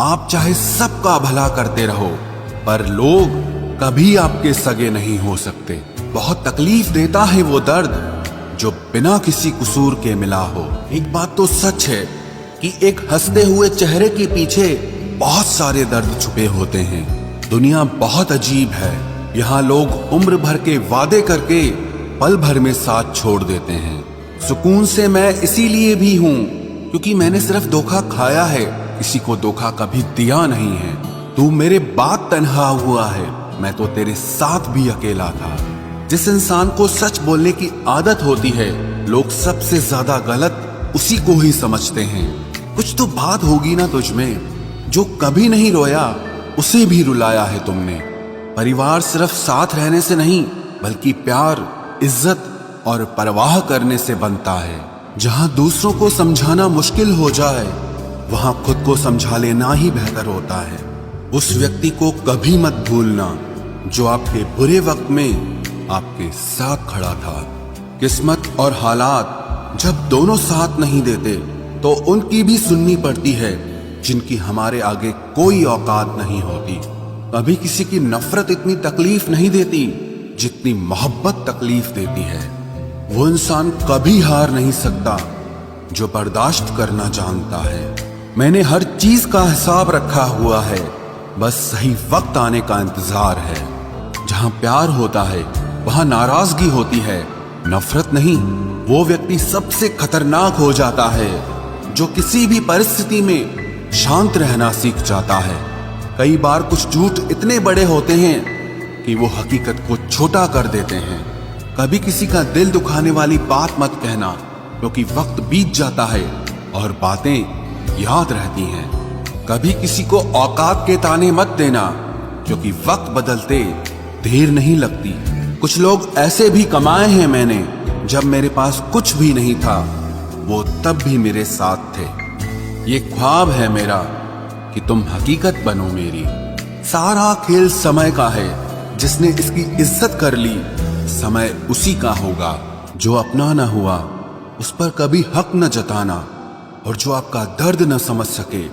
आप चाहे सबका भला करते रहो, पर लोग कभी आपके सगे नहीं हो सकते। बहुत तकलीफ देता है वो दर्द जो बिना किसी कसूर के मिला हो। एक बात तो सच है कि एक हंसते हुए चेहरे के पीछे बहुत सारे दर्द छुपे होते हैं। दुनिया बहुत अजीब है। यहाँ लोग उम्र भर के वादे करके पल भर में साथ छोड़ देते हैं। सुकून से मैं इसीलिए भी हूँ क्योंकि मैंने सिर्फ धोखा खाया है, किसी को धोखा कभी दिया नहीं है। तू मेरे बाद तन्हा हुआ है, मैं तो तेरे साथ भी अकेला था। जिस इंसान को सच बोलने की आदत होती है, लोग सबसे ज्यादा गलत उसी को ही समझते हैं। कुछ तो बात होगी ना तुझ में, जो कभी नहीं रोया उसे भी रुलाया है तुमने। परिवार सिर्फ साथ रहने से नहीं, बल्कि प्यार, इज्जत और परवाह करने से बनता है। जहां दूसरों को समझाना मुश्किल हो जाए, वहां खुद को समझा लेना ही बेहतर होता है। उस व्यक्ति को कभी मत भूलना जो आपके बुरे वक्त में आपके साथ खड़ा था। किस्मत और हालात जब दोनों साथ नहीं देते तो उनकी भी सुननी पड़ती है जिनकी हमारे आगे कोई औकात नहीं होती। कभी किसी की नफरत इतनी तकलीफ नहीं देती जितनी मोहब्बत तकलीफ देती है। वो इंसान कभी हार नहीं सकता जो बर्दाश्त करना जानता है। मैंने हर चीज का हिसाब रखा हुआ है, बस सही वक्त आने का इंतजार है। जहां प्यार होता है वहां नाराजगी होती है, नफरत नहीं। वो व्यक्ति सबसे खतरनाक हो जाता है जो किसी भी परिस्थिति में शांत रहना सीख जाता है। कई बार कुछ झूठ इतने बड़े होते हैं कि वो हकीकत को छोटा कर देते हैं। कभी किसी का दिल दुखाने वाली बात मत कहना, क्योंकि वक्त बीत जाता है और बातें याद रहती हैं। कभी किसी को औकात के ताने मत देना, क्योंकि वक्त बदलते देर नहीं लगती। कुछ लोग ऐसे भी कमाए हैं मैंने जब मेरे पास कुछ भी नहीं था, वो तब भी मेरे साथ थे। ये ख्वाब है मेरा कि तुम हकीकत बनो मेरी। सारा खेल समय का है, जिसने इसकी इज्जत कर ली समय उसी का होगा। जो अपना न हुआ उस पर कभी हक न जताना, और जो आपका दर्द न समझ सके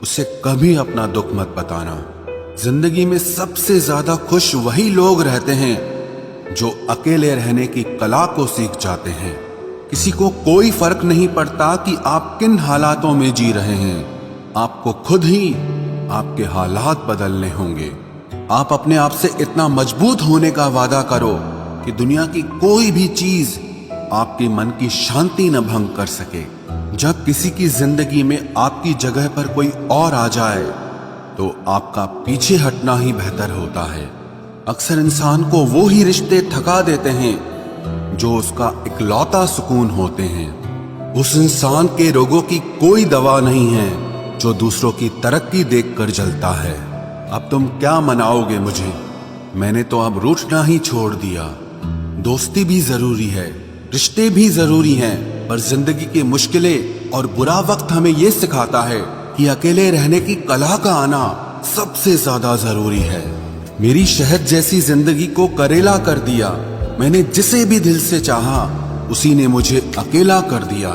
उसे कभी अपना दुख मत बताना। जिंदगी में सबसे ज्यादा खुश वही लोग रहते हैं जो अकेले रहने की कला को सीख जाते हैं। किसी को कोई फर्क नहीं पड़ता कि आप किन हालातों में जी रहे हैं, आपको खुद ही आपके हालात बदलने होंगे। आप अपने आप से इतना मजबूत होने का वादा करो कि दुनिया की कोई भी चीज आपके मन की शांति न भंग कर सके। जब किसी की जिंदगी में आपकी जगह पर कोई और आ जाए तो आपका पीछे हटना ही बेहतर होता है। अक्सर इंसान को वो ही रिश्ते थका देते हैं जो उसका इकलौता सुकून होते हैं। उस इंसान के रोगों की कोई दवा नहीं है जो दूसरों की तरक्की देखकर जलता है। अब तुम क्या मनाओगे मुझे, मैंने तो अब रूठना ही छोड़ दिया। दोस्ती भी जरूरी है, रिश्ते भी जरूरी हैं, पर जिंदगी की मुश्किलें और बुरा वक्त हमें ये सिखाता है कि अकेले रहने की कला का आना सबसे ज्यादा जरूरी है। मेरी शहद जैसी जिंदगी को करेला कर दिया। मैंने जिसे भी दिल से चाहा उसी ने मुझे अकेला कर दिया।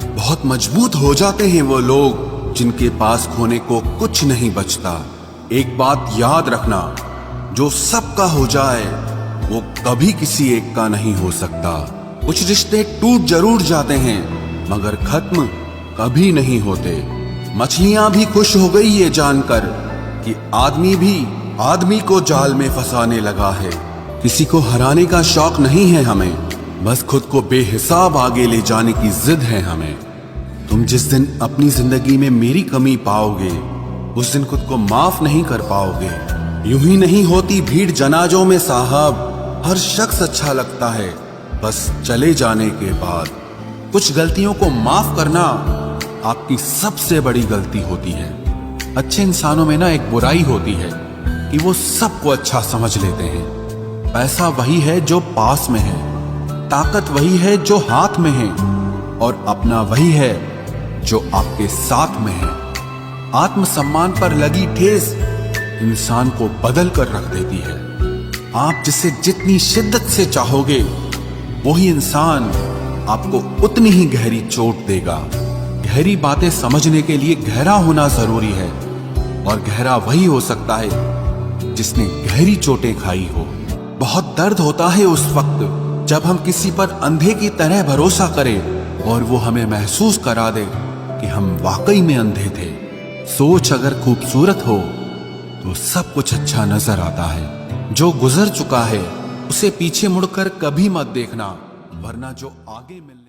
बहुत मजबूत हो जाते हैं वो लोग जिनके पास खोने को कुछ नहीं बचता। एक बात याद रखना, जो सबका हो जाए वो कभी किसी एक का नहीं हो सकता। कुछ रिश्ते टूट जरूर जाते हैं मगर खत्म कभी नहीं होते। मछलियां भी खुश हो गई ये जानकर कि आदमी भी आदमी को जाल में फंसाने लगा है। किसी को हराने का शौक नहीं है हमें, बस खुद को बेहिसाब आगे ले जाने की जिद है हमें। तुम जिस दिन अपनी जिंदगी में मेरी कमी पाओगे उस दिन खुद को माफ नहीं कर पाओगे। यूं ही नहीं होती भीड़ जनाजों में साहब, हर शख्स अच्छा लगता है बस चले जाने के बाद। कुछ गलतियों को माफ करना आपकी सबसे बड़ी गलती होती है। अच्छे इंसानों में ना एक बुराई होती है कि वो सबको अच्छा समझ लेते हैं। पैसा वही है जो पास में है, ताकत वही है जो हाथ में है, और अपना वही है जो आपके साथ में है। आत्मसम्मान पर लगी ठेस इंसान को बदल कर रख देती है। आप जिसे जितनी शिद्दत से चाहोगे वही इंसान आपको उतनी ही गहरी चोट देगा। गहरी बातें समझने के लिए गहरा होना जरूरी है, और गहरा वही हो सकता है जिसने गहरी चोटें खाई हो। बहुत दर्द होता है उस वक्त जब हम किसी पर अंधे की तरह भरोसा करें और वो हमें महसूस करा दे कि हम वाकई में अंधे थे। सोच अगर खूबसूरत हो तो सब कुछ अच्छा नजर आता है। जो गुजर चुका है उसे पीछे मुड़कर कभी मत देखना, वरना जो आगे मिलने